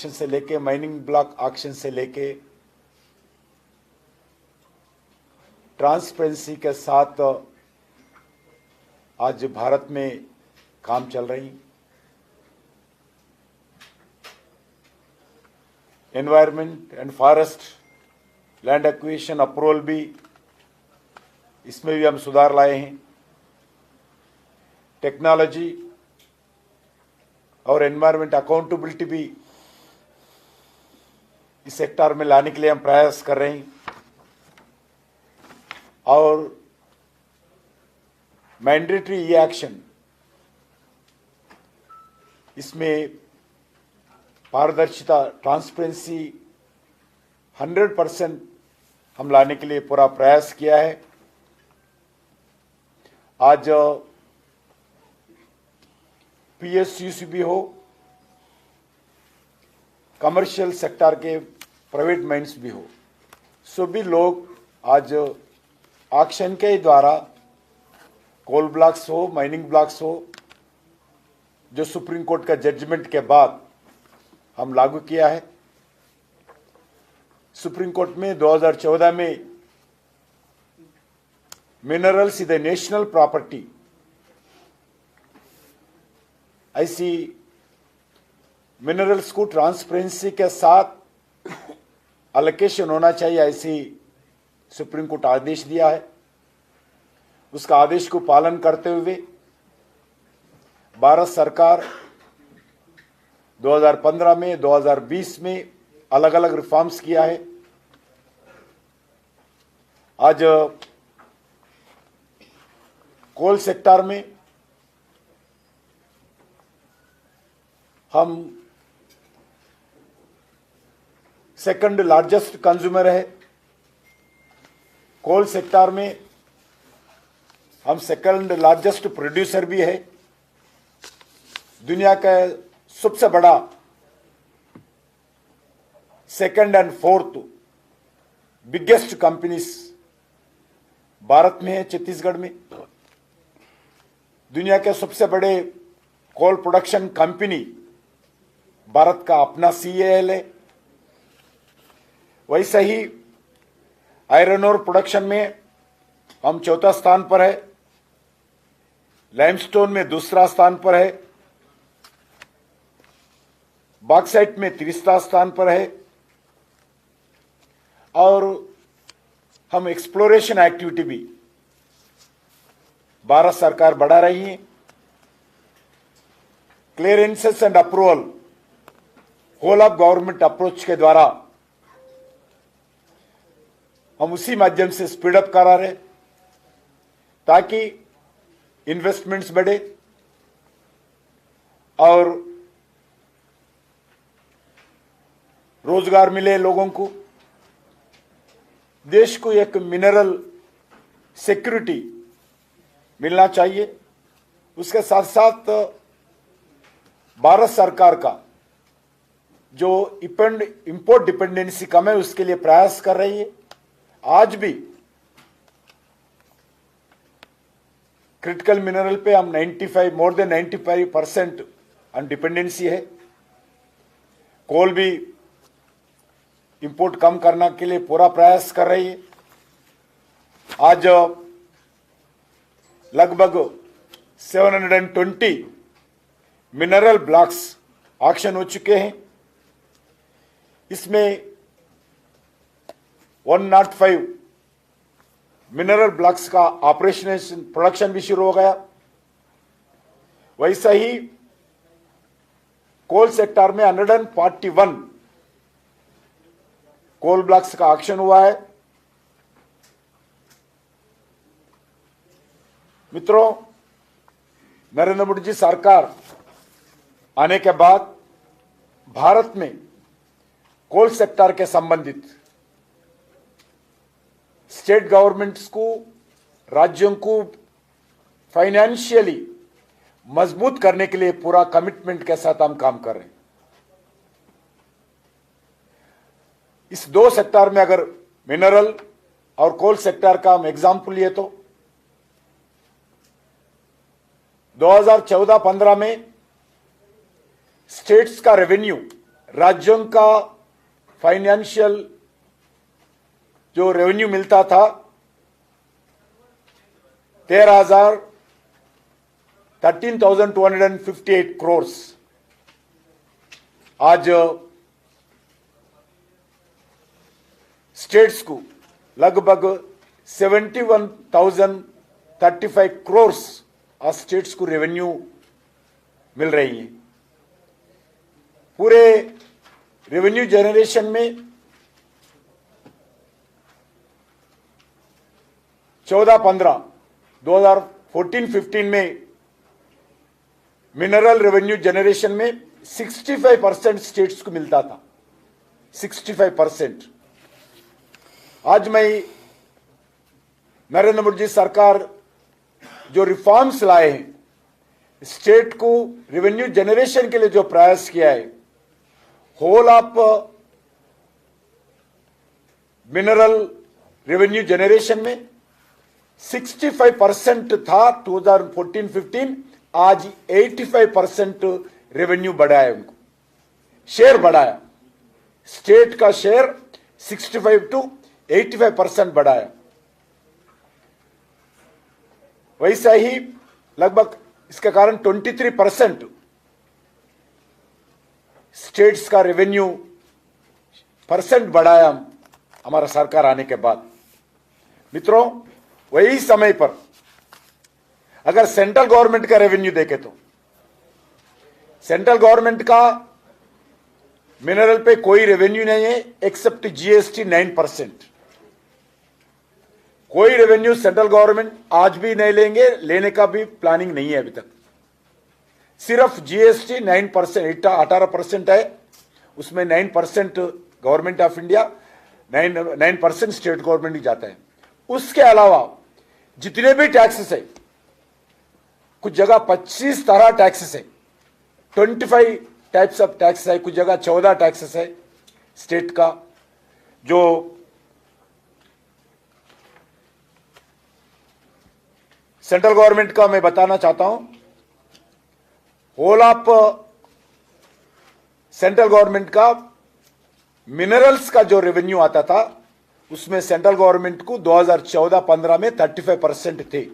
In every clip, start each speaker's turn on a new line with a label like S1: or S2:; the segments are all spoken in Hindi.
S1: ऑक्शन से लेके, माइनिंग ब्लॉक ऑक्शन से लेके ट्रांसपेरेंसी के साथ आज भारत में काम चल रही। Environment and forest land acquisition approval भी, इसमें भी हम सुधार लाए हैं। टेक्नोलॉजी और एनवायरनमेंट अकाउंटेबिलिटी भी इस सेक्टर में लाने के लिए हम प्रयास कर रहे हैं। और मैंडेटरी ई एक्शन, इसमें पारदर्शिता, ट्रांसपेरेंसी 100% हम लाने के लिए पूरा प्रयास किया है। आज पीएसयूसी भी हो, कमर्शियल सेक्टर के प्राइवेट माइंस भी हो, सभी लोग आज ऑक्शन के द्वारा कोल ब्लॉक्स हो, माइनिंग ब्लॉक्स हो, जो सुप्रीम कोर्ट का जजमेंट के बाद हम लागू किया है। सुप्रीम कोर्ट में 2014 में minerals is the national property, ऐसी मिनरल्स को ट्रांसपेरेंसी के साथ अलोकेशन होना चाहिए, ऐसी सुप्रीम कोर्ट आदेश दिया है। उसका आदेश को पालन करते हुए भारत सरकार 2015 में, 2020 में अलग अलग रिफॉर्म्स किया है। आज कोल सेक्टर में हम सेकंड लार्जेस्ट कंज्यूमर है। कोल सेक्टर में हम सेकंड लार्जेस्ट प्रोड्यूसर भी है। दुनिया का सबसे बड़ा second and fourth biggest companies Bharat में है, छत्तीसगढ़ में। दुनिया के सबसे बड़े कोल प्रोडक्शन कंपनी भारत का अपना CAL है। वैसे ही आयरन ओर प्रोडक्शन में हम चौथा स्थान पर है, लाइमस्टोन में दूसरा स्थान पर है, बॉक्साइट में तीसरा स्थान पर है। और हम एक्सप्लोरेशन एक्टिविटी भी भारत सरकार बढ़ा रही है। Clearances and approval whole of government approach के द्वारा हम उसी माध्यम से स्पीड अप करा रहे, ताकि इन्वेस्टमेंट्स बढ़े और रोजगार मिले लोगों को। देश को एक मिनरल सिक्योरिटी मिलना चाहिए। उसके साथ साथ भारत सरकार का जो इंपोर्ट डिपेंडेंसी कम है, उसके लिए प्रयास कर रही है। आज भी क्रिटिकल मिनरल पे हम मोर देन 95% ऑन डिपेंडेंसी है। कोल भी इंपोर्ट कम करने के लिए पूरा प्रयास कर रही है। आज लगभग 720 मिनरल ब्लॉक्स ऑक्शन हो चुके हैं। इसमें 105 मिनरल ब्लॉक्स का ऑपरेशन प्रोडक्शन भी शुरू हो गया। वैसा ही कोल सेक्टर में 141 कोल ब्लॉक्स का ऑक्शन हुआ है। मित्रों, नरेंद्र मोदी जी सरकार आने के बाद भारत में कोल सेक्टर के संबंधित स्टेट गवर्नमेंट्स को, राज्यों को फाइनेंशियली मजबूत करने के लिए पूरा कमिटमेंट के साथ हम काम कर रहे हैं। इस दो सेक्टर में अगर मिनरल और कोल सेक्टर का हम एग्जाम्पल लिए तो 2014-15 में स्टेट्स का रेवेन्यू राज्यों का फाइनेंशियल जो रेवेन्यू मिलता था 13,258 करोड़, आज स्टेट्स को लगभग 71,035 करोड़ आज स्टेट्स को रेवेन्यू मिल रही है। पूरे रेवेन्यू जनरेशन में 2014-15 में मिनरल रेवेन्यू जनरेशन में 65% स्टेट्स को मिलता था, 65%। आज मैं नरेंद्र मोदी सरकार जो रिफॉर्म्स लाए हैं, स्टेट को रेवेन्यू जनरेशन के लिए जो प्रयास किया है, whole of mineral revenue generation में 65% था 2014-15, आज 85% रेवेन्यू बढ़ाया, उनको शेयर बढ़ाया, स्टेट का शेयर 65 to 85% बढ़ाया। वैसा ही लगभग इसके कारण 23% स्टेट्स का रेवेन्यू परसेंट बढ़ाया हमारा सरकार आने के बाद। मित्रों, वही समय पर अगर सेंट्रल गवर्नमेंट का रेवेन्यू देखें तो सेंट्रल गवर्नमेंट का मिनरल पे कोई रेवेन्यू नहीं है एक्सेप्ट जीएसटी 9%। कोई रेवेन्यू सेंट्रल गवर्नमेंट आज भी नहीं लेंगे, लेने का भी प्लानिंग नहीं है अभी तक। सिर्फ जीएसटी 9%, 18% है, उसमें 9% government of India, 9% state government ही जाता है। उसके अलावा जितने भी टैक्सेस है, कुछ जगह 25 तरह टैक्सेस है, 25 टाइप्स ऑफ टैक्स है, कुछ जगह 14 टैक्सेस है स्टेट का, जो सेंट्रल गवर्नमेंट का मैं बताना चाहता हूं। होल ऑफ सेंट्रल गवर्नमेंट का मिनरल्स का जो रेवेन्यू आता था, उसमें सेंट्रल गवर्नमेंट को 2014-15 में 35% थे।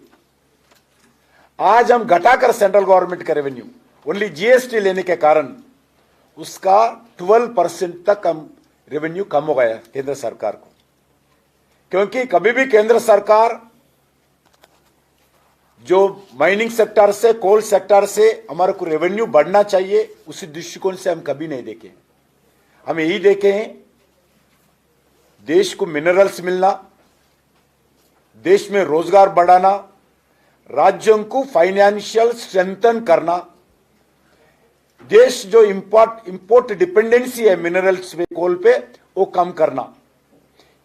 S1: आज हम घटाकर सेंट्रल गवर्नमेंट का रेवेन्यू ओनली जीएसटी लेने के कारण उसका 12% तक हम रेवेन्यू कम हो गया केंद्र सरकार को। क्योंकि कभी भी केंद्र सरकार जो माइनिंग सेक्टर से, कोल सेक्टर से हमारे को रेवेन्यू बढ़ना चाहिए, उसी दृष्टिकोण से हम कभी नहीं देखे। हम यही देखे हैं देश को मिनरल्स मिलना, देश में रोजगार बढ़ाना, राज्यों को फाइनेंशियल स्ट्रेंथन करना, देश जो इंपोर्ट डिपेंडेंसी है मिनरल्स पे, कोल पे, वो कम करना।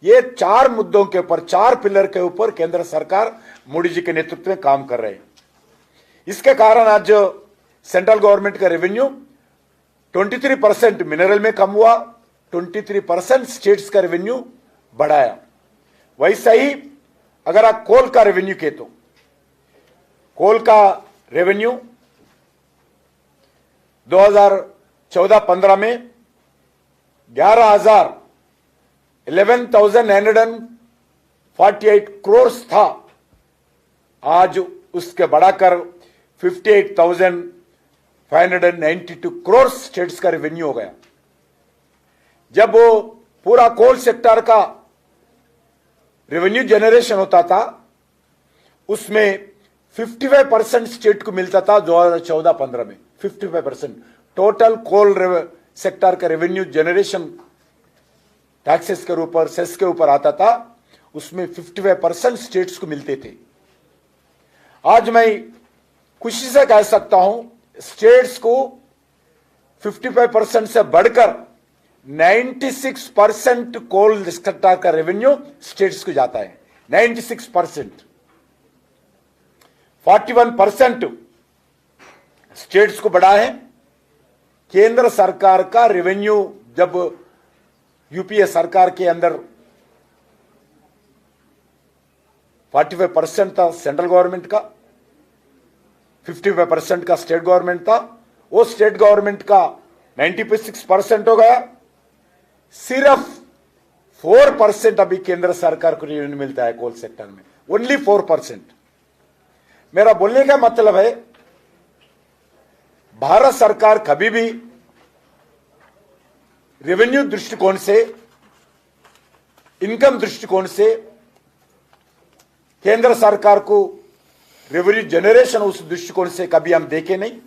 S1: ये 4 मुद्दों के ऊपर, 4 पिलर के ऊपर केंद्र सरकार मोदी जी के नेतृत्व में काम कर रहे हैं। इसके कारण आज सेंट्रल गवर्नमेंट का रेवेन्यू 23% मिनरल में कम हुआ, 23% स्टेट्स का रेवेन्यू बढ़ाया। वैसा ही अगर आप कोल का रेवेन्यू के, तो कोल का रेवेन्यू 2014-15 में 11,948 करोड़ था, आज उसके बढ़ाकर 58,592 करोड़ स्टेट्स का रेवेन्यू हो गया। जब वो पूरा कोल सेक्टर का रेवेन्यू जनरेशन होता था, उसमें 55% स्टेट को मिलता था 2014-15 में। 55% टोटल कोल सेक्टर का रेवेन्यू जनरेशन टैक्सेस के ऊपर, सेस के ऊपर आता था, उसमें 55% स्टेट्स को मिलते थे। आज मैं खुशी से कह सकता हूं, स्टेट्स को 55% से बढ़कर 96% कोल सेक्टर का रेवेन्यू स्टेट्स को जाता है। 96%, 41% स्टेट्स को बढ़ा है। केंद्र सरकार का रेवेन्यू जब यूपीए सरकार के अंदर 45% था सेंट्रल गवर्नमेंट का, 55% का स्टेट गवर्नमेंट था। वो स्टेट गवर्नमेंट का 96% हो गया। सिर्फ 4% अभी केंद्र सरकार को रेवेन्यू मिलता है कोल सेक्टर में, ओनली 4%। मेरा बोलने का मतलब है भारत सरकार कभी भी रेवेन्यू दृष्टिकोण से, इनकम दृष्टिकोण से केंद्र सरकार को रेवेन्यू जनरेशन उस दृष्टिकोण से कभी हम देखे नहीं।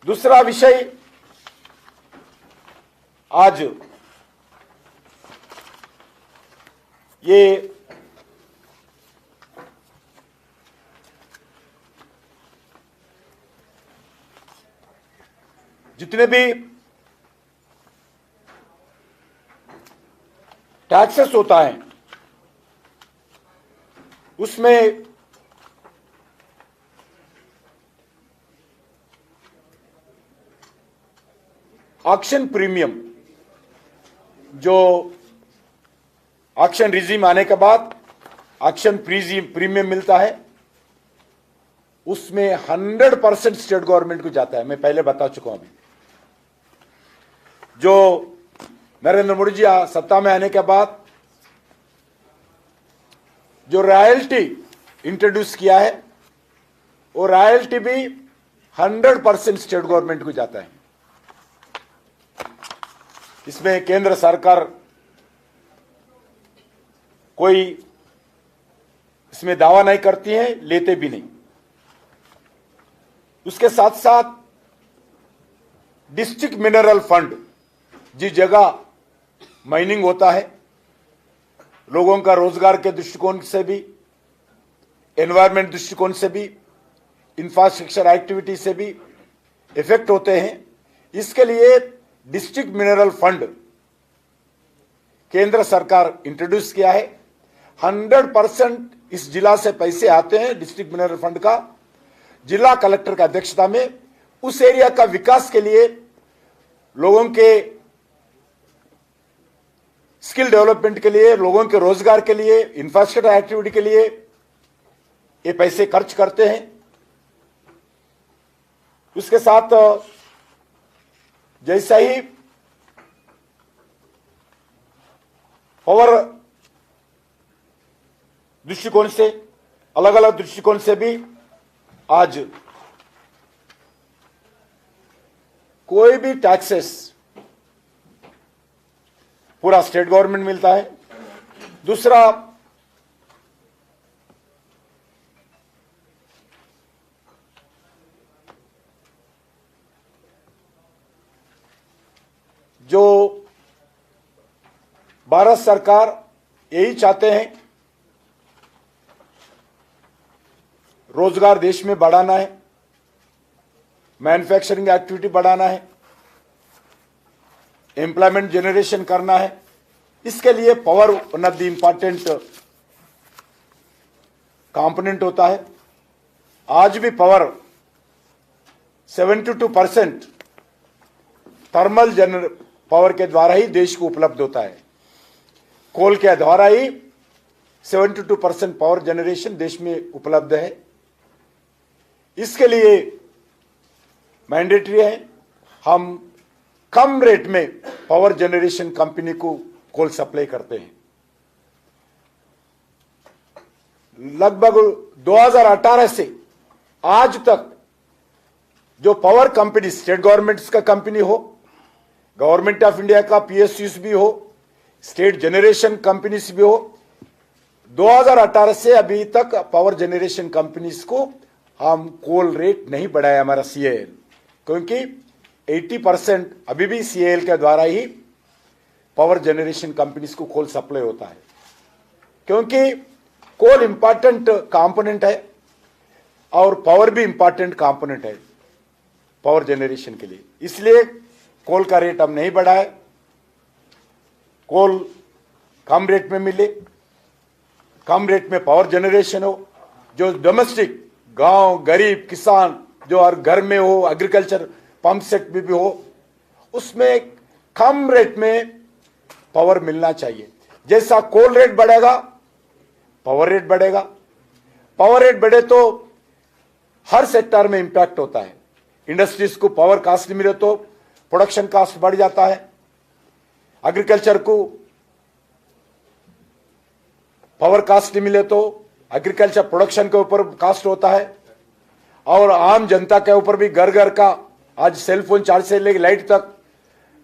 S1: दूसरा विषय, आज ये जितने भी टैक्सेस होता है उसमें ऑक्शन प्रीमियम, जो ऑक्शन रिजीम आने के बाद ऑक्शन प्रीमियम मिलता है, उसमें 100% स्टेट गवर्नमेंट को जाता है। मैं पहले बता चुका हूं। अभी जो नरेंद्र मोदी जी सत्ता में आने के बाद जो रॉयल्टी इंट्रोड्यूस किया है, वो रॉयल्टी भी 100% स्टेट गवर्नमेंट को जाता है। इसमें केंद्र सरकार कोई इसमें दावा नहीं करती है, लेते भी नहीं। उसके साथ साथ डिस्ट्रिक्ट मिनरल फंड, जिस जगह माइनिंग होता है, लोगों का रोजगार के दृष्टिकोण से भी, एनवायरमेंट दृष्टिकोण से भी, इंफ्रास्ट्रक्चर एक्टिविटी से भी इफेक्ट होते हैं। इसके लिए डिस्ट्रिक्ट मिनरल फंड केंद्र सरकार इंट्रोड्यूस किया है। 100% इस जिला से पैसे आते हैं डिस्ट्रिक्ट मिनरल फंड का, जिला कलेक्टर का अध्यक्षता में। उस एरिया का विकास के लिए, लोगों के स्किल डेवलपमेंट के लिए, लोगों के रोजगार के लिए, इंफ्रास्ट्रक्चर एक्टिविटी के लिए ये पैसे खर्च करते हैं। उसके साथ जैसा ही पावर दृष्टिकोण से, अलग अलग दृष्टिकोण से भी आज कोई भी टैक्सेस पूरा स्टेट गवर्नमेंट मिलता है। दूसरा, जो भारत सरकार यही चाहते हैं, रोजगार देश में बढ़ाना है, मैन्युफैक्चरिंग एक्टिविटी बढ़ाना है, एम्प्लॉयमेंट जनरेशन करना है। इसके लिए power one of the important component होता है। आज भी पावर 72% थर्मल पावर के द्वारा ही देश को उपलब्ध होता है। कोल के द्वारा ही 72% पावर जनरेशन देश में उपलब्ध है। इसके लिए मैंडेटरी है, हम कम रेट में पावर जनरेशन कंपनी को कोल सप्लाई करते हैं। लगभग 2018 से आज तक जो पावर कंपनी, स्टेट गवर्नमेंट्स का कंपनी हो, गवर्नमेंट ऑफ इंडिया का पीएसयूज भी हो, स्टेट जनरेशन कंपनीज भी हो, 2018 से अभी तक पावर जनरेशन कंपनीज को हम कोल रेट नहीं बढ़ाया हमारा सीएएल, क्योंकि 80% अभी भी सीएएल के द्वारा ही पावर जनरेशन कंपनीज को कोल सप्लाई होता है। क्योंकि कोल इंपॉर्टेंट कंपोनेंट है और पावर भी इंपॉर्टेंट कंपोनेंट है पावर जनरेशन के लिए, इसलिए कोल का रेट हम नहीं बढ़ाए। कोल कम रेट में मिले, कम रेट में पावर जनरेशन हो, जो डोमेस्टिक गांव गरीब किसान जो हर घर में हो, एग्रीकल्चर पंप सेट में भी हो, उसमें कम रेट में पावर मिलना चाहिए। जैसा कोल रेट बढ़ेगा पावर रेट बढ़ेगा, पावर रेट बढ़े तो हर सेक्टर में इंपैक्ट होता है। इंडस्ट्रीज को पावर कास्ट नहीं मिले तो प्रोडक्शन कास्ट बढ़ जाता है, एग्रीकल्चर को पावर कास्ट नहीं मिले तो एग्रीकल्चर प्रोडक्शन के ऊपर कास्ट होता है, और आम जनता के ऊपर भी घर घर का आज सेल फोन चार्ज से लेकर लाइट तक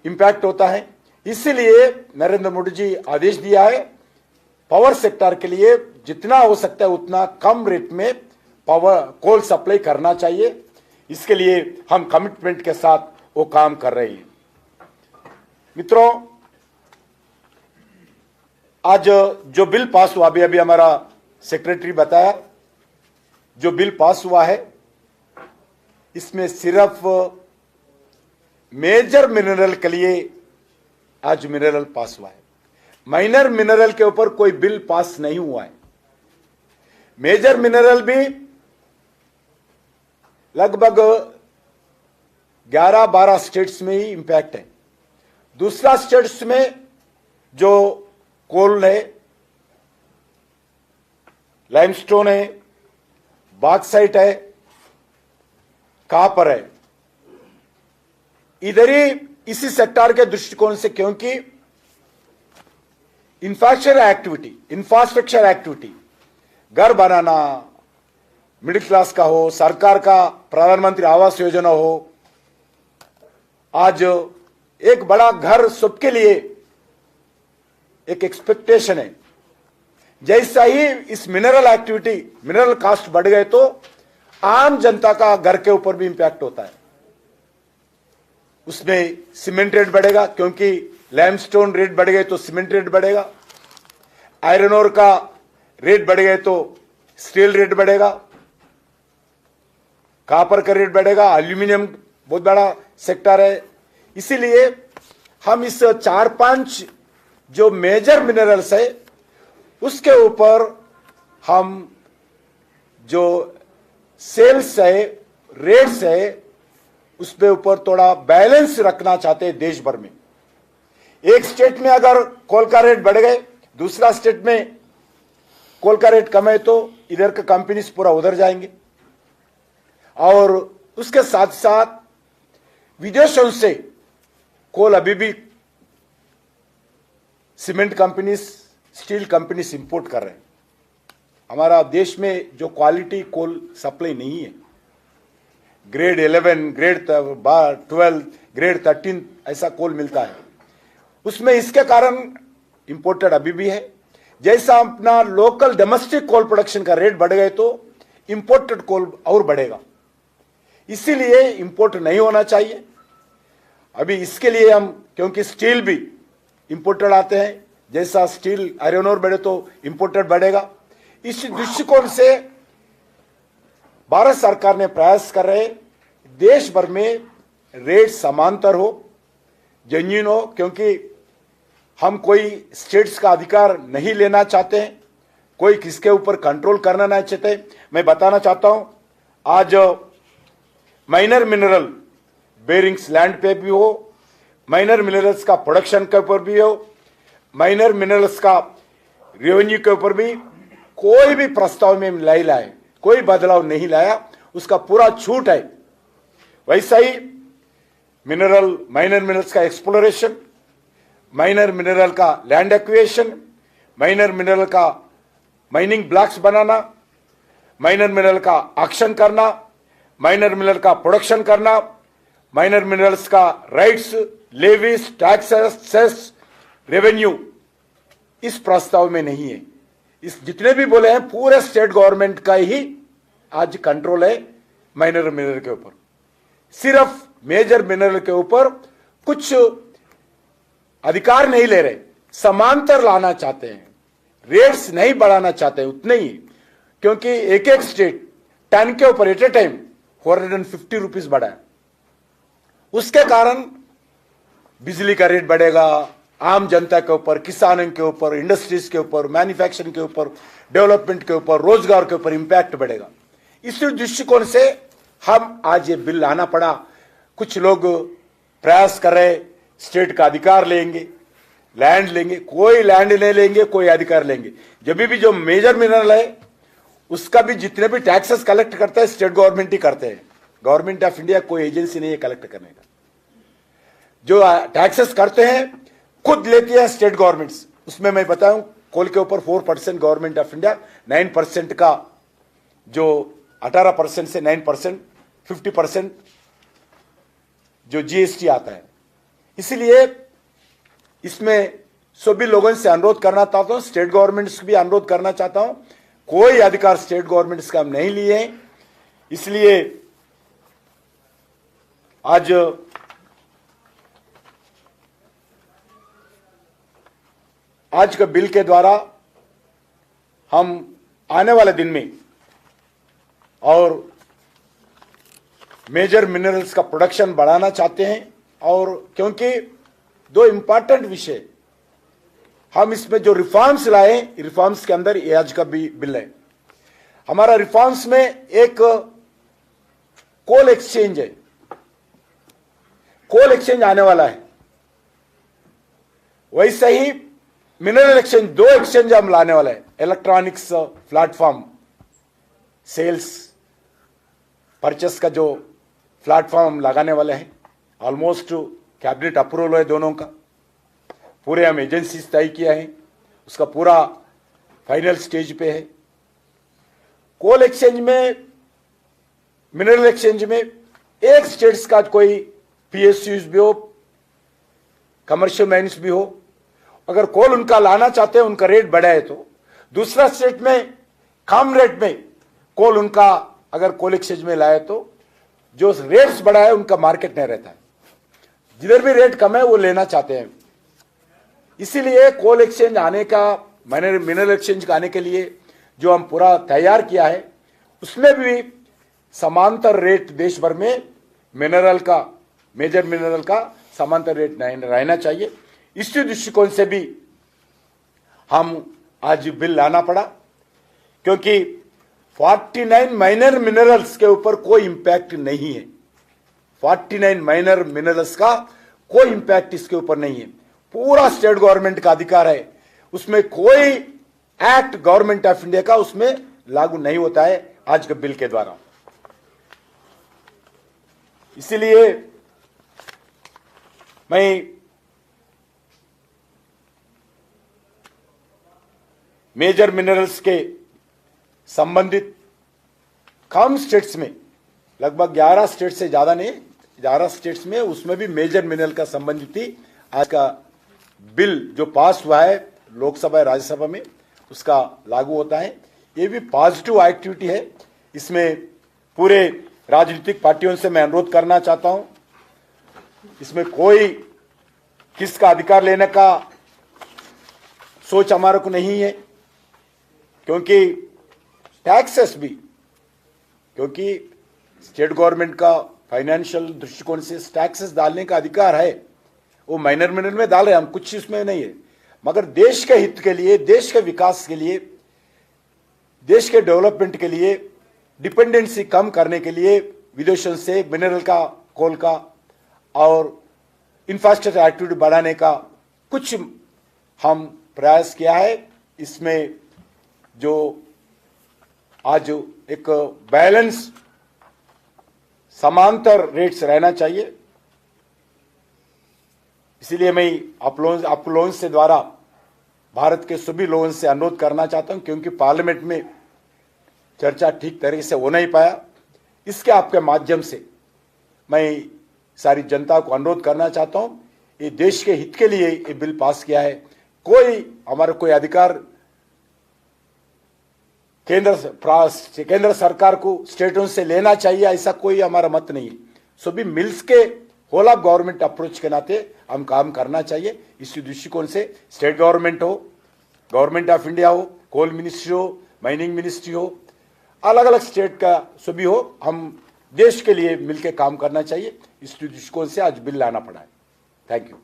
S1: इंपैक्ट होता है। इसीलिए नरेंद्र मोदी जी आदेश दिया है पावर सेक्टर के लिए जितना हो सकता है उतना कम रेट में पावर कोल सप्लाई करना चाहिए। इसके लिए हम कमिटमेंट के साथ वो काम कर रहे हैं। मित्रों, आज जो बिल पास हुआ, अभी हमारा सेक्रेटरी बताया, जो बिल पास हुआ है इसमें सिर्फ मेजर मिनरल के लिए आज मिनरल पास हुआ है, माइनर मिनरल के ऊपर कोई बिल पास नहीं हुआ है। मेजर मिनरल भी लगभग 11-12 स्टेट्स में ही इंपैक्ट है। दूसरा स्टेट्स में जो कोल है, लाइमस्टोन है, बॉक्साइट है, कॉपर है, इधर ही इसी सेक्टर के दृष्टिकोण से, क्योंकि इंफ्रास्ट्रक्चर एक्टिविटी घर बनाना, मिडिल क्लास का हो, सरकार का प्रधानमंत्री आवास योजना हो, आज एक बड़ा घर सबके लिए एक एक्सपेक्टेशन है। जैसा ही इस मिनरल कास्ट बढ़ गए तो आम जनता का घर के ऊपर भी इंपैक्ट होता है। उसमें सीमेंट रेट बढ़ेगा, क्योंकि लैमस्टोन रेट बढ़ गए तो सीमेंट रेट बढ़ेगा, आयरन ओर का रेट बढ़ गए तो स्टील रेट बढ़ेगा, कॉपर का रेट बढ़ेगा, एल्यूमिनियम बहुत बड़ा सेक्टर है। इसीलिए हम इस 4-5 जो मेजर मिनरल्स है उसके ऊपर हम जो सेल्स है, रेट्स है, उसके ऊपर थोड़ा बैलेंस रखना चाहते हैं देश भर में। एक स्टेट में अगर कोल का रेट बढ़ गए, दूसरा स्टेट में कोल का रेट कम है तो इधर का कंपनीज पूरा उधर जाएंगे, और उसके साथ साथ विदेशों से कोल अभी भी cement companies, steel companies import कर रहे हैं। हमारा देश में जो क्वालिटी कोल सप्लाई नहीं है, ग्रेड 11, ग्रेड 12, ग्रेड 13 ऐसा कोल मिलता है, उसमें इसके कारण इंपोर्टेड अभी भी है। जैसा अपना लोकल डोमेस्टिक कोल प्रोडक्शन का रेट बढ़ गए तो इंपोर्टेड कोल और बढ़ेगा, इसीलिए इंपोर्ट नहीं होना चाहिए। अभी इसके लिए हम, क्योंकि स्टील भी इंपोर्टेड आते हैं, जैसा स्टील आयरन ओर बढ़े तो इंपोर्टेड बढ़ेगा। इस दृष्टिकोण से भारत सरकार ने प्रयास कर रहे देश भर में रेट समांतर हो, जेन्युइन हो, क्योंकि हम कोई स्टेट्स का अधिकार नहीं लेना चाहते हैं, कोई किसके ऊपर कंट्रोल करना नहीं चाहते। मैं बताना चाहता हूं, आज माइनर मिनरल बेरिंग्स लैंड पे भी हो, माइनर मिनरल्स का प्रोडक्शन के ऊपर भी हो, माइनर मिनरल्स का रेवेन्यू के ऊपर भी कोई भी प्रस्ताव में नहीं लाए, कोई बदलाव नहीं लाया, उसका पूरा छूट है। वैसा ही माइनर मिनरल्स का एक्सप्लोरेशन, माइनर मिनरल का लैंड एक्विजिशन, माइनर मिनरल का माइनिंग ब्लॉक्स बनाना, माइनर मिनरल का ऑक्शन करना, माइनर मिनरल का प्रोडक्शन करना, माइनर मिनरल्स का rights, levies, taxes, cess, revenue इस प्रस्ताव में नहीं है। इस जितने भी बोले हैं पूरे स्टेट गवर्नमेंट का ही आज कंट्रोल है माइनर मिनरल के ऊपर। सिर्फ मेजर मिनरल के ऊपर कुछ अधिकार नहीं ले रहे, समांतर लाना चाहते हैं, रेट्स नहीं बढ़ाना चाहते हैं उतने ही, क्योंकि एक एक स्टेट टन के ऊपर एट ए टाइम 450 रुपीज बढ़ा है। उसके कारण बिजली का रेट बढ़ेगा, आम जनता के ऊपर, किसानों के ऊपर, इंडस्ट्रीज के ऊपर, मैन्युफैक्चरिंग के ऊपर, डेवलपमेंट के ऊपर, रोजगार के ऊपर इंपैक्ट बढ़ेगा। इस दृष्टिकोण से हम आज ये बिल लाना पड़ा। कुछ लोग प्रयास कर रहे स्टेट का अधिकार लेंगे, लैंड लेंगे, कोई लैंड नहीं लेंगे, कोई अधिकार लेंगे। जब भी जो मेजर मिनरल है उसका भी जितने भी टैक्सेस कलेक्ट करते हैं स्टेट गवर्नमेंट ही करते हैं, गवर्नमेंट ऑफ इंडिया कोई एजेंसी नहीं है कलेक्ट करने का। जो टैक्सेस करते हैं खुद लेती है स्टेट गवर्नमेंट्स। उसमें मैं बताऊं, कोल के ऊपर 4% गवर्नमेंट ऑफ इंडिया, 9% का जो 18% से 9%, 50% जो जीएसटी आता है। इसलिए इसमें सभी लोगों से अनुरोध करना चाहता हूं, स्टेट गवर्नमेंट्स भी अनुरोध करना चाहता हूं, कोई अधिकार स्टेट गवर्नमेंट्स का हम नहीं लिए हैं। इसलिए आज का बिल के द्वारा हम आने वाले दिन में और मेजर मिनरल्स का प्रोडक्शन बढ़ाना चाहते हैं। और क्योंकि दो इंपॉर्टेंट विषय हम इसमें जो रिफॉर्म्स लाए, रिफॉर्म्स के अंदर ये आज का भी बिल है। हमारा रिफॉर्म्स में एक कोल एक्सचेंज है, कोल एक्सचेंज आने वाला है। वैसे ही मिनरल एक्सचेंज, दो एक्सचेंज हम लाने वाला है। इलेक्ट्रॉनिक्स प्लेटफॉर्म, सेल्स परचेस का जो प्लेटफॉर्म हम लगाने वाले हैं, ऑलमोस्ट कैबिनेट अप्रूवल है दोनों का। पूरे हम एजेंसीज तय किया है, उसका पूरा फाइनल स्टेज पे है। कोल एक्सचेंज में, मिनरल एक्सचेंज में एक स्टेट्स का कोई पीएसयूज भी हो, कमर्शियल माइंस भी हो, अगर कोल उनका लाना चाहते हैं, उनका रेट बढ़ा है तो दूसरा स्टेट में कम रेट में कोल उनका अगर कोल एक्सचेंज में लाए तो जो रेट्स बढ़ा है उनका मार्केट नहीं रहता है। जिधर भी रेट कम है वो लेना चाहते हैं। इसीलिए कोल एक्सचेंज आने का, मिनरल एक्सचेंज का आने के लिए जो हम पूरा तैयार किया है, उसमें भी समांतर रेट देश भर में मिनरल का, मेजर मिनरल का समांतर रेट रहना चाहिए। इसी दृष्टिकोण से भी हम आज बिल लाना पड़ा, क्योंकि 49 माइनर मिनरल्स के ऊपर कोई इंपैक्ट नहीं है। 49 माइनर मिनरल्स का कोई इंपैक्ट इसके ऊपर नहीं है। पूरा स्टेट गवर्नमेंट का अधिकार है, उसमें कोई एक्ट गवर्नमेंट ऑफ इंडिया का उसमें लागू नहीं होता है आज के बिल के द्वारा। इसलिए मैं मेजर मिनरल्स के संबंधित कम स्टेट्स में, लगभग 11 स्टेट से ज्यादा नहीं, 11 स्टेट्स में, उसमें भी मेजर मिनरल का संबंधित ही आज का बिल जो पास हुआ है लोकसभा राज्यसभा में, उसका लागू होता है। ये भी पॉजिटिव एक्टिविटी है। इसमें पूरे राजनीतिक पार्टियों से मैं अनुरोध करना चाहता हूं, इसमें कोई किसका अधिकार लेने का सोच हमारे को नहीं है, क्योंकि टैक्सेस भी, क्योंकि स्टेट गवर्नमेंट का फाइनेंशियल दृष्टिकोण से टैक्सेस डालने का अधिकार है, वो माइनर मिनरल में डाल रहे हैं हम, कुछ इसमें नहीं है। मगर देश के हित के लिए, देश के विकास के लिए, देश के डेवलपमेंट के लिए, डिपेंडेंसी कम करने के लिए विदेशों से मिनरल का, कोल का और इंफ्रास्ट्रक्चर एक्टिविटी बढ़ाने का कुछ हम प्रयास किया है। इसमें जो आज एक बैलेंस समांतर रेट्स रहना चाहिए। इसीलिए मैं आप लोगों से द्वारा भारत के सभी लोगों से अनुरोध करना चाहता हूं, क्योंकि पार्लियामेंट में चर्चा ठीक तरीके से हो नहीं पाया। इसके आपके माध्यम से मैं सारी जनता को अनुरोध करना चाहता हूं, ये देश के हित के लिए ये बिल पास किया है। हमारा कोई अधिकार केंद्र सरकार को स्टेटों से लेना चाहिए, ऐसा कोई हमारा मत नहीं है। सभी मिल्स के होल ऑफ गवर्नमेंट अप्रोच के नाते हम काम करना चाहिए। इसी दृष्टिकोण से स्टेट गवर्नमेंट हो, गवर्नमेंट ऑफ इंडिया हो, कोल मिनिस्ट्री हो, माइनिंग मिनिस्ट्री हो, अलग अलग स्टेट का सभी हो, हम देश के लिए मिलकर काम करना चाहिए। इस दृष्टिकोण से आज बिल लाना पड़ा है। Thank you.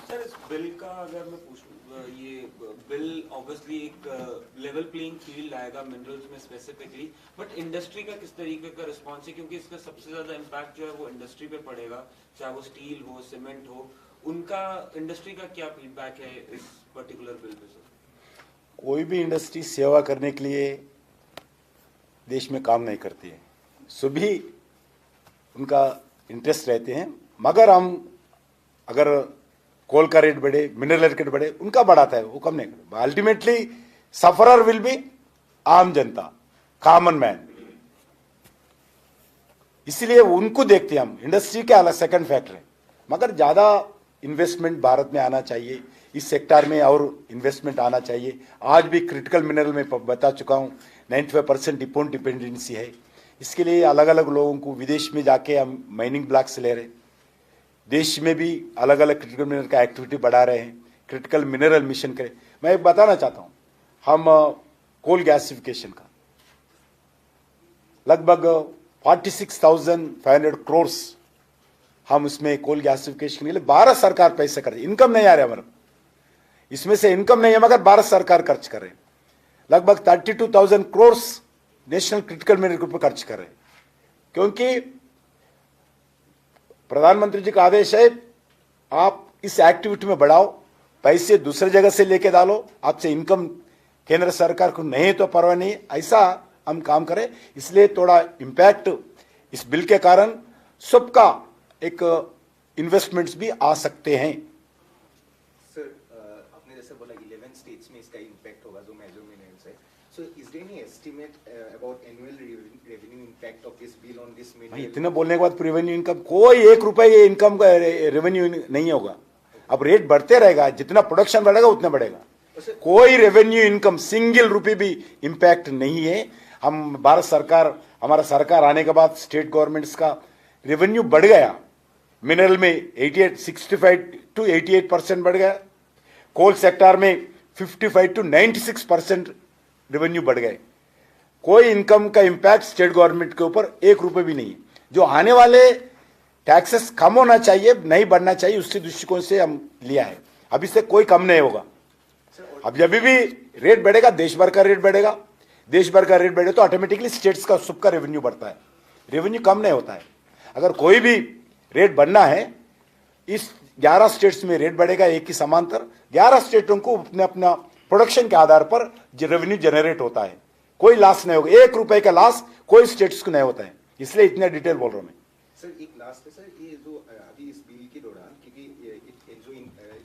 S2: सर, इस बिल का अगर मैं पूछूं, ये बिल ऑब्वियसली एक लेवल प्लेइंग फील्ड लाएगा मिनरल्स में स्पेसिफिकली, बट इंडस्ट्री का किस तरीके का रिस्पॉन्स है? क्योंकि इसका सबसे ज्यादा इम्पैक्ट जो है वो इंडस्ट्री पे पड़ेगा, चाहे वो स्टील हो, सीमेंट हो। उनका, इंडस्ट्री का क्या फीडबैक है इस पर्टिकुलर बिल पे? सर,
S1: कोई भी इंडस्ट्री सेवा करने के लिए देश में काम नहीं करती है, सभी उनका इंटरेस्ट रहते हैं, मगर हम अगर कोल का रेट बढ़े, मिनरल रेट बढ़े, उनका बढ़ाता है, वो कम नहीं करता। अल्टीमेटली सफरर विल बी आम जनता, कॉमन मैन। इसलिए उनको देखते हैं हम, इंडस्ट्री के अलग सेकंड फैक्टर है, मगर ज्यादा इन्वेस्टमेंट भारत में आना चाहिए, इस सेक्टर में और इन्वेस्टमेंट आना चाहिए। आज भी क्रिटिकल मिनरल में बता चुका हूं 95% इंपोर्ट डिपेंडेंसी है। इसके लिए अलग अलग लोगों को विदेश में जाके हम माइनिंग ब्लॉक्स ले रहे हैं, देश में भी अलग अलग क्रिटिकल मिनरल का एक्टिविटी बढ़ा रहे हैं, क्रिटिकल मिनरल मिशन करें। मैं बताना चाहता हूं, हम कोल गैसिफिकेशन का लगभग 46,500 करोड़ हम उसमें कोल गैसिफिकेशन के लिए भारत सरकार पैसे कर रही है। इनकम नहीं आ रहा हमारा, इसमें से इनकम नहीं है, मगर भारत सरकार खर्च कर रहे हैं। लगभग 32,000 करोड़ नेशनल क्रिटिकल मिनरल के ऊपर खर्च कर रहे हैं, क्योंकि प्रधानमंत्री जी का आदेश है, आप इस एक्टिविटी में बढ़ाओ, पैसे दूसरे जगह से लेके डालो, आपसे इनकम केंद्र सरकार को नहीं तो परवाह नहीं, ऐसा हम काम करें। इसलिए थोड़ा इंपैक्ट इस बिल के कारण सबका एक इन्वेस्टमेंट्स भी आ सकते हैं।
S3: सर, आपने जैसे बोला 11 स्टेट्स में इसका इम्पैक्ट होगा जो मेजर मिनरल्स है, so is there any estimate about annual revenue impact of this bill on this mineral?
S1: इतने बोलने के बाद रेवेन्यू इनकम कोई 1 रुपए ये इनकम का रेवेन्यू नहीं होगा। अब रेट बढ़ते रहेगा, जितना प्रोडक्शन बढ़ेगा उतना बढ़ेगा, कोई रेवेन्यू इनकम सिंगल रुपए भी इंपैक्ट नहीं है। हम भारत सरकार, हमारा सरकार आने के बाद स्टेट गवर्नमेंट्स का रेवेन्यू बढ़ गया, मिनरल में 65 to 88% बढ़ गया, कोल सेक्टर में 55 to 96% रेवेन्यू बढ़ गए। कोई इनकम का इंपैक्ट स्टेट गवर्नमेंट के ऊपर 1 रुपए भी नहीं है। जो आने वाले टैक्सेस कम होना चाहिए, नहीं बढ़ना चाहिए, उसके दृष्टिकोण से हम लिया है। अभी से कोई कम नहीं होगा। अब जब भी रेट बढ़ेगा, देश भर का रेट बढ़ेगा, देश भर का रेट बढ़े तो ऑटोमेटिकली स्टेट्स का सबका रेवेन्यू बढ़ता है, रेवेन्यू कम नहीं होता है। अगर कोई भी रेट बढ़ना है, इस 11 स्टेट्स में रेट बढ़ेगा एक ही समांतर, 11 स्टेटों को अपने अपना प्रोडक्शन के आधार पर रेवेन्यू जनरेट होता है, कोई लॉस नहीं होगा। 1 रुपए का लॉस कोई स्टेट्स को नहीं होता है, इसलिए इतना डिटेल बोल रहा हूं मैं।
S3: सर एक लास्ट है सर, ये जो अभी इस बिल के दौरान, क्योंकि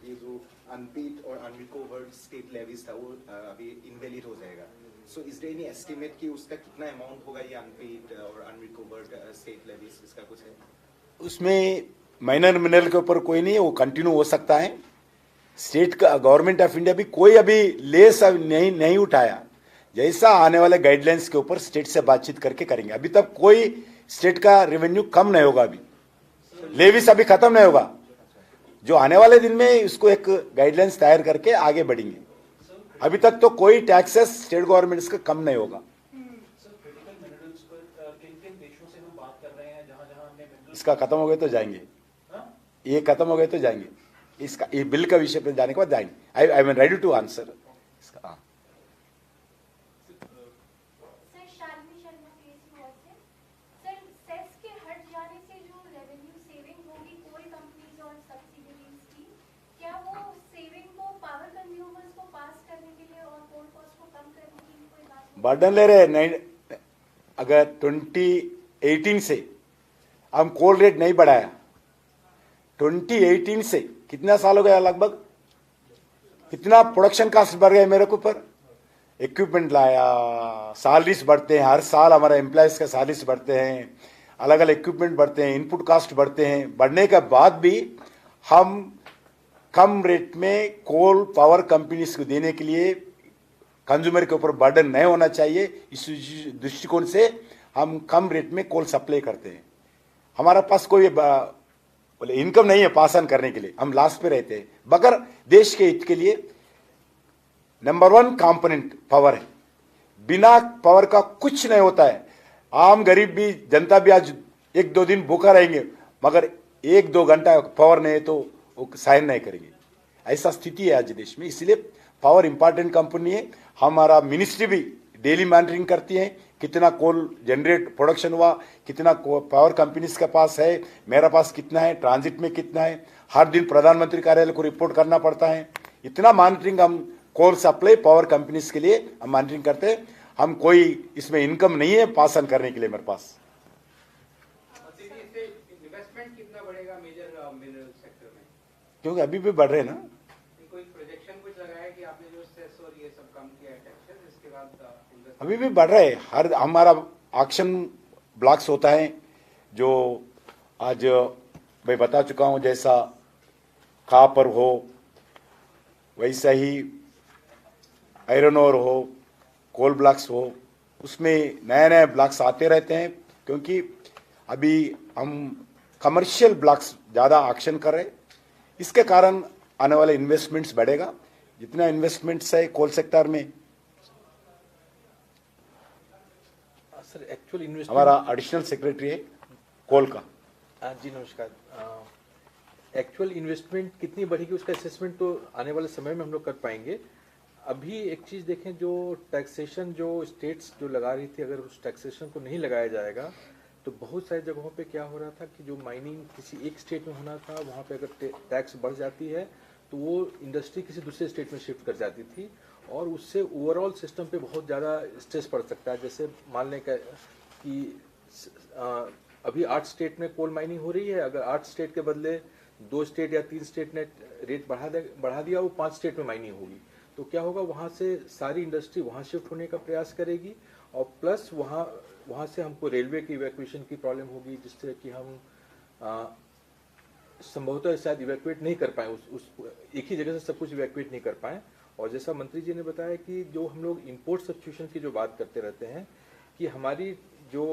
S3: ये जो अनपेड और अनरिकवर्ड स्टेट लेवीज था वो अभी इनवैलिड हो जाएगा, so is there any estimate कि उसका कितना अमाउंट होगा ये अनपेड और अनरिकवर्ड स्टेट लेवीज, इसका कुछ है?
S1: उसमें माइनर मिनरल के ऊपर कोई नहीं है, वो कंटिन्यू हो सकता है। स्टेट का गवर्नमेंट ऑफ इंडिया भी कोई अभी लेस नहीं उठाया, जैसा आने वाले गाइडलाइंस के ऊपर स्टेट से बातचीत करके करेंगे। अभी तक कोई स्टेट का रेवेन्यू कम नहीं होगा, अभी लेविस अभी खत्म नहीं होगा। जो आने वाले दिन में इसको एक गाइडलाइंस तैयार करके आगे बढ़ेंगे। अभी तक तो कोई टैक्सेस स्टेट गवर्नमेंट्स का कम नहीं होगा। इसका खत्म हो गए तो जाएंगे, ये खत्म हो गए तो जाएंगे, इसका ये बिल का विषय पर जाने के बाद जाएंगे। I am ready to answer इसका। बर्डन ले रहे हैं। अगर 2018 से हम कोल रेट नहीं बढ़ाया, 2018 से कितना साल हो गया, लगभग कितना प्रोडक्शन कास्ट बढ़ गया मेरे को ऊपर, इक्विपमेंट लाया, सैलरीज बढ़ते हैं, हर साल हमारा एम्प्लॉयज का सैलरीज बढ़ते हैं, अलग अलग इक्विपमेंट बढ़ते हैं, इनपुट कास्ट बढ़ते हैं। बढ़ने के बाद भी हम कम रेट में कोल पावर कंपनीज को देने के लिए कंज्यूमर के ऊपर बर्डन नहीं होना चाहिए, इस दृष्टिकोण से हम कम रेट में कोल सप्लाई करते हैं। हमारा पास कोई बोले इनकम नहीं है पास ऑन करने के लिए, हम लास्ट पे रहते हैं, मगर देश के हित के लिए नंबर 1 कंपोनेंट पावर है। बिना पावर का कुछ नहीं होता है। आम गरीब भी, जनता भी आज 1-2 दिन भूखा रहेंगे, मगर 1-2 घंटा पावर नहीं है तो वो साइन नहीं करेंगे। ऐसा स्थिति है आज देश में, इसलिए पावर इंपॉर्टेंट कंपनी है। हमारा मिनिस्ट्री भी डेली मॉनिटरिंग करती है, कितना कोल जनरेट प्रोडक्शन हुआ, कितना पावर कंपनीज के पास है, मेरा पास कितना है, ट्रांजिट में कितना है, हर दिन प्रधानमंत्री कार्यालय को रिपोर्ट करना पड़ता है। इतना मॉनिटरिंग हम कोल सप्लाई पावर कंपनीज के लिए हम मॉनिटरिंग करते हैं। हम कोई इसमें इनकम नहीं है पास ऑन करने के लिए मेरे पास।
S4: इन्वेस्टमेंट कितना बढ़ेगा मेजर मिनरल सेक्टर में?
S1: क्योंकि अभी भी बढ़ रहे हैं ना।
S4: कोई प्रोजेक्शन कुछ लगाया कि आपने जो सेस और ये सब कम किया है टैक्सेस, इसके बाद investment-
S1: अभी भी बढ़ रहे हैं। हर हमारा ऑक्शन ब्लॉक्स होता है जो आज मैं बता चुका हूं, जैसा कॉपर हो, वैसा ही आयरन ओर हो, कोल ब्लॉक्स हो, उसमें नए नए ब्लॉक्स आते रहते हैं। क्योंकि अभी हम कमर्शियल ब्लॉक्स ज़्यादा ऑक्शन कर रहे हैं, इसके कारण आने वाले इन्वेस्टमेंट्स बढ़ेगा। जितना इन्वेस्टमेंट्स है कोल सेक्टर में,
S5: सर एक्चुअल इन्वेस्टमेंट
S1: हमारा एडिशनल सेक्रेटरी है कोल का।
S5: जी नमस्कार। एक्चुअल इन्वेस्टमेंट कितनी बढ़ेगी उसका असेसमेंट तो आने वाले समय में हम लोग कर पाएंगे। अभी एक चीज़ देखें, जो टैक्सेशन जो स्टेट्स जो लगा रही थी, अगर उस टैक्सेशन को नहीं लगाया जाएगा तो बहुत सारी जगहों पे क्या हो रहा था कि जो माइनिंग किसी एक स्टेट में होना था, वहाँ पे अगर टैक्स बढ़ जाती है तो वो इंडस्ट्री किसी दूसरे स्टेट में शिफ्ट कर जाती थी और उससे ओवरऑल सिस्टम पे बहुत ज़्यादा स्ट्रेस पड़ सकता है। जैसे मान लें कि अभी 8 स्टेट में कोल माइनिंग हो रही है, अगर 8 स्टेट के बदले 2 स्टेट या 3 स्टेट ने रेट बढ़ा दिया, वो 5 स्टेट में माइनिंग होगी, तो क्या होगा, वहाँ से सारी इंडस्ट्री वहाँ शिफ्ट होने का प्रयास करेगी और प्लस वहाँ से हमको रेलवे की इवैक्यूएशन की प्रॉब्लम होगी, जिससे कि हम संभवतः शायद इवैक्यूएट नहीं कर पाए, उस एक ही जगह से सब कुछ इवैक्यूएट नहीं कर पाए। और जैसा मंत्री जी ने बताया कि जो हम लोग इंपोर्ट सब्स्टिट्यूशन की जो बात करते रहते हैं कि हमारी जो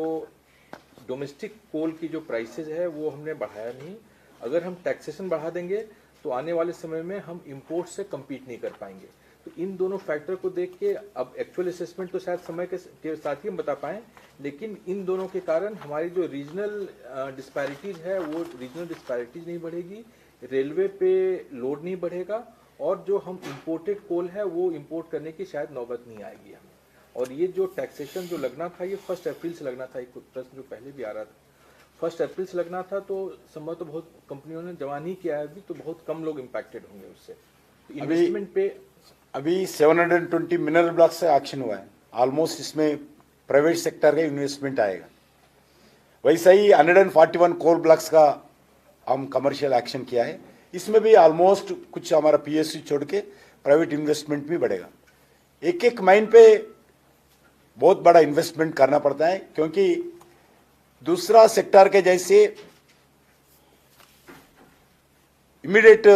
S5: डोमेस्टिक कोल की जो प्राइसेज है वो हमने बढ़ाया नहीं। अगर हम टैक्सेशन बढ़ा देंगे तो आने वाले समय में हम इंपोर्ट से कम्पीट नहीं कर पाएंगे। तो इन दोनों फैक्टर को देख के अब एक्चुअल असेसमेंट तो शायद समय के साथ ही हम बता पाएं, लेकिन इन दोनों के कारण हमारी जो रीजनल डिस्पैरिटीज है वो रीजनल डिस्पैरिटीज नहीं बढ़ेगी, रेलवे पे लोड नहीं बढ़ेगा और जो हम इंपोर्टेड कोल है वो इंपोर्ट करने की शायद नौबत नहीं आएगी हमें। और ये जो टैक्सेशन जो लगना था ये 1 अप्रैल से लगना था, एक प्रश्न जो पहले भी आ रहा था 1 अप्रैल से लगना था, तो संभवतः बहुत कंपनियों ने जमा नहीं किया है अभी, तो बहुत कम लोग इम्पैक्टेड होंगे उससे। इन्वेस्टमेंट पे
S1: अभी 720 मिनरल ब्लॉक से एक्शन हुआ है, ऑलमोस्ट इसमें प्राइवेट सेक्टर का इन्वेस्टमेंट आएगा। वैसा ही 141 कोल ब्लॉक्स का हम कमर्शियल एक्शन किया है, इसमें भी ऑलमोस्ट कुछ हमारा पीएसयू छोड़ के प्राइवेट इन्वेस्टमेंट भी बढ़ेगा। एक एक माइन पे बहुत बड़ा इन्वेस्टमेंट करना पड़ता है, क्योंकि दूसरा सेक्टर के जैसे इमीडिएट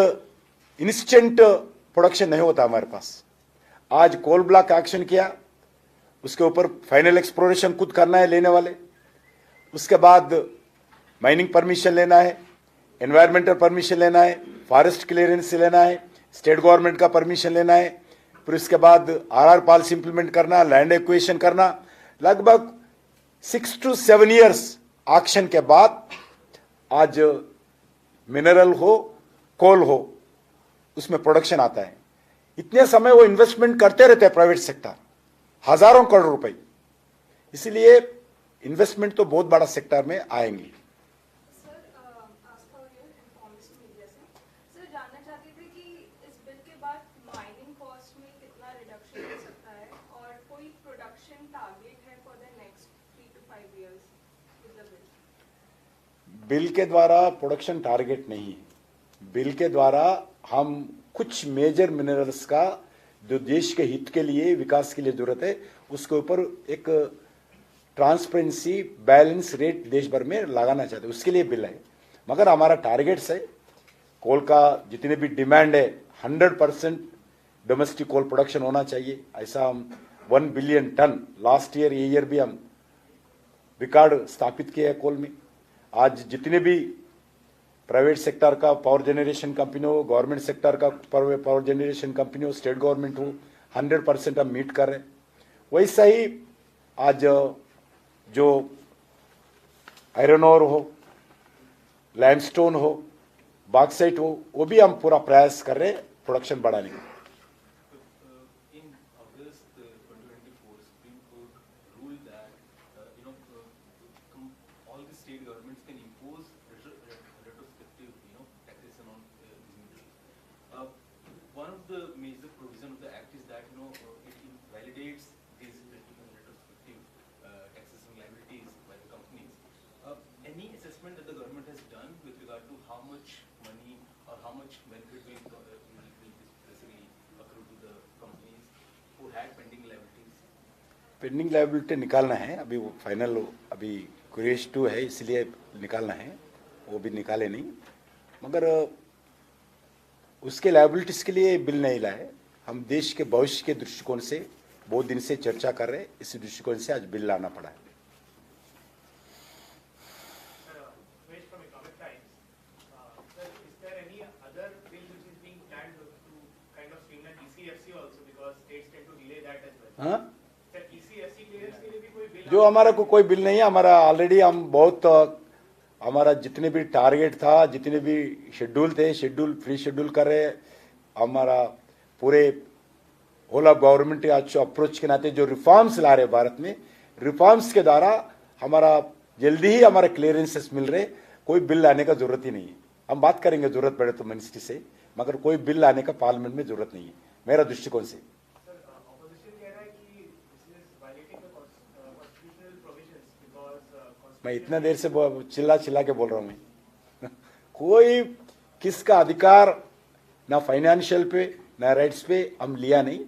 S1: इंस्टेंट प्रोडक्शन नहीं होता हमारे पास। आज कोल ब्लॉक एक्शन किया, उसके ऊपर फाइनल एक्सप्लोरेशन खुद करना है लेने वाले, उसके बाद माइनिंग परमिशन लेना है, एनवायरमेंटल परमिशन लेना है, फॉरेस्ट क्लियरेंस लेना है, स्टेट गवर्नमेंट का परमिशन लेना है, फिर उसके बाद आरआर पॉलिसी इंप्लीमेंट करना, लैंड एक्विजिशन करना। लगभग 6 to 7 years ऑक्शन के बाद आज मिनरल हो, कोल हो, उसमें प्रोडक्शन आता है। इतने समय वो इन्वेस्टमेंट करते रहते हैं प्राइवेट सेक्टर, हजारों करोड़ रुपए। इसलिए इन्वेस्टमेंट तो बहुत बड़ा सेक्टर में आएंगे।
S6: सर आस्था हो रही है इन्फॉर्मेशन मीडिया से। सर जानना चाहते थे कि इस बिल के बाद माइनिंग कॉस्ट में कितना रिडक्शन हो सकता है और कोई प्रोडक्शन टारगेट है for the next 3 to 5 years with the bill?
S1: Bill के द्वारा प्रोडक्शन टारगेट नहीं है। बिल के द्वारा हम कुछ मेजर मिनरल्स का जो देश के हित के लिए, विकास के लिए जरूरत है, उसके ऊपर एक ट्रांसपेरेंसी बैलेंस रेट देश भर में लगाना चाहते हैं, उसके लिए बिल है। मगर हमारा टारगेट्स है, कोल का जितने भी डिमांड है 100% डोमेस्टिक कोल प्रोडक्शन होना चाहिए। ऐसा हम 1 बिलियन टन लास्ट ईयर, ये ईयर भी हम रिकॉर्ड स्थापित किया है कोल में। आज जितने भी प्राइवेट सेक्टर का पावर जनरेशन कंपनी हो, गवर्नमेंट सेक्टर का पावर जनरेशन कंपनी हो, स्टेट गवर्नमेंट हो, 100% हम मीट कर रहे हैं। वैसा ही आज जो आयरन ओर हो, लाइमस्टोन हो, बॉक्साइट हो, वो भी हम पूरा प्रयास कर रहे हैं प्रोडक्शन बढ़ाने का।
S7: In August 2024, Supreme Court ruled that all the state governments can impose retrospective taxation on these minerals. One of the major provisions of the act is
S1: pending liability निकालना है, अभी वो फाइनल अभी क्रेश 2 है इसलिए निकालना है, वो भी निकाले नहीं, मगर उसके लायबिलिटीज के लिए बिल नहीं लाए। हम देश के भविष्य के दृष्टिकोण से बहुत दिन से चर्चा कर रहे हैं, इस दृष्टिकोण से आज बिल लाना पड़ा है। हाँ? जो हमारा कोई बिल नहीं है, हमारा ऑलरेडी हम बहुत हमारा जितने भी टारगेट था, जितने भी शेड्यूल थे, शेड्यूल फ्री शेड्यूल कर रहे, हमारा पूरे होल ऑफ गवर्नमेंट अप्रोच के नाते जो रिफॉर्म्स ला रहे भारत में, रिफॉर्म्स के द्वारा हमारा जल्दी ही हमारे क्लियरेंसेस मिल रहे, कोई बिल लाने का जरूरत ही नहीं है। हम बात करेंगे जरूरत पड़े तो मिनिस्ट्री से, मगर कोई बिल लाने का पार्लियामेंट में जरूरत नहीं है मेरा दृष्टिकोण से। मैं इतना देर से चिल्ला चिल्ला के बोल रहा हूं मैं कोई किसका अधिकार ना फाइनेंशियल पे ना राइट्स पे हम लिया नहीं,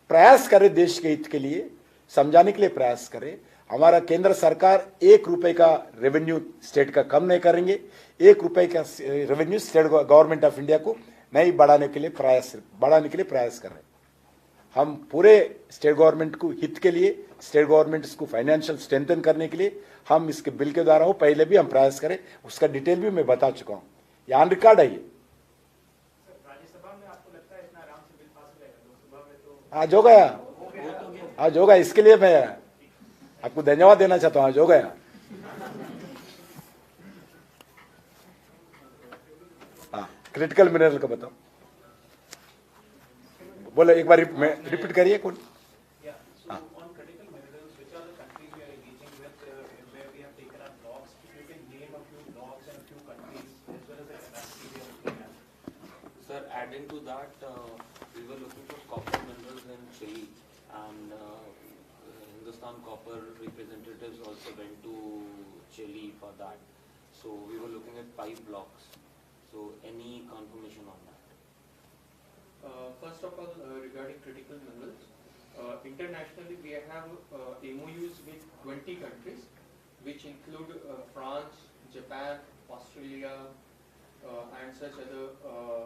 S1: प्रयास करें देश के हित के लिए, समझाने के लिए प्रयास करें। हमारा केंद्र सरकार 1 रुपए का रेवेन्यू स्टेट का कम नहीं करेंगे, 1 रुपए का revenue state government of India को नहीं बढ़ाने के लिए प्रयास कर रहे हैं। हम पूरे स्टेट गवर्नमेंट को हित के लिए, स्टेट गवर्नमेंट को फाइनेंशियल स्ट्रेंथन करने के लिए हम इसके बिल के द्वारा हो, पहले भी हम प्रयास करें, उसका डिटेल भी मैं बता चुका हूं, ये ऑन रिकॉर्ड है। आज हो गया, आज होगा, इसके लिए मैं आपको धन्यवाद देना चाहता हूं, आज हो गया। हाँ, क्रिटिकल मिनरल का बताओ, बोले एक बार रिपीट करिए कौन।
S2: Sir, adding to that, we were looking for copper minerals in Chile, and Hindustan Copper representatives also went to Chile for that. So we were looking at 5 blocks. So any confirmation on that?
S8: First of all, regarding critical minerals, internationally we have MOUs with 20 countries, which include France, Japan, Australia, and such other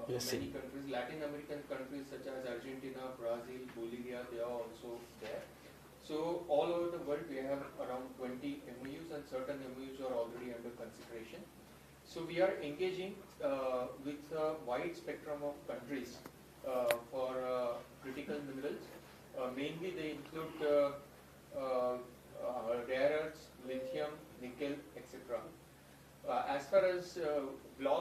S8: many countries. Latin American countries such as Argentina, Brazil, Bolivia, they are also there. So all over the world we have around 20 MOUs, and certain MOUs are already under consideration. So we are engaging with a wide spectrum of countries for critical minerals. Mainly they include rare earths, lithium, nickel, etc. As far as blocks